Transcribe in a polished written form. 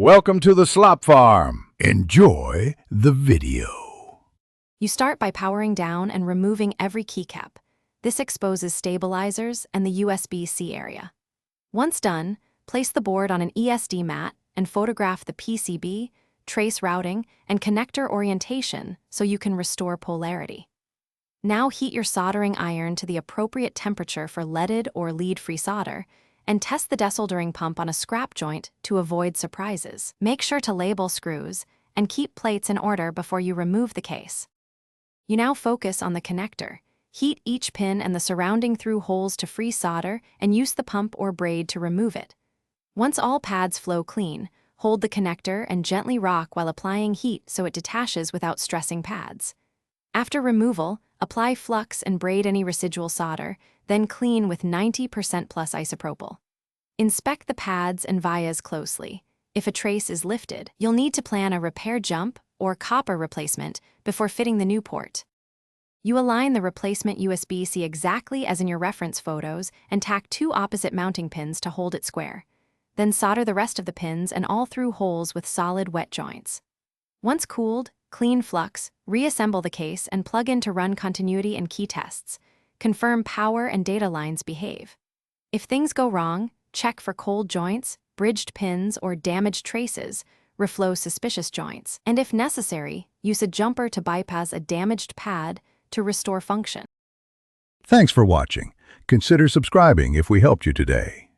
Welcome to the slop farm. Enjoy the video. You start by powering down and removing every keycap. This exposes stabilizers and the USB-C area. Once done, place the board on an ESD mat and photograph the PCB, trace routing, and connector orientation so you can restore polarity. Now heat your soldering iron to the appropriate temperature for leaded or lead-free solder, and test the desoldering pump on a scrap joint to avoid surprises. Make sure to label screws and keep plates in order before you remove the case. You now focus on the connector. Heat each pin and the surrounding through holes to free solder and use the pump or braid to remove it. Once all pads flow clean, hold the connector and gently rock while applying heat so it detaches without stressing pads. After removal, apply flux and braid any residual solder, then clean with 90% plus isopropyl. Inspect the pads and vias closely. If a trace is lifted, you'll need to plan a repair jump or copper replacement before fitting the new port. You align the replacement USB-C exactly as in your reference photos and tack 2 opposite mounting pins to hold it square. Then solder the rest of the pins and all through holes with solid wet joints. Once cooled, clean flux, reassemble the case and plug in to run continuity and key tests. Confirm power and data lines behave. If things go wrong, check for cold joints, bridged pins, or damaged traces, reflow suspicious joints, and if necessary, use a jumper to bypass a damaged pad to restore function. Thanks for watching. Consider subscribing if we helped you today.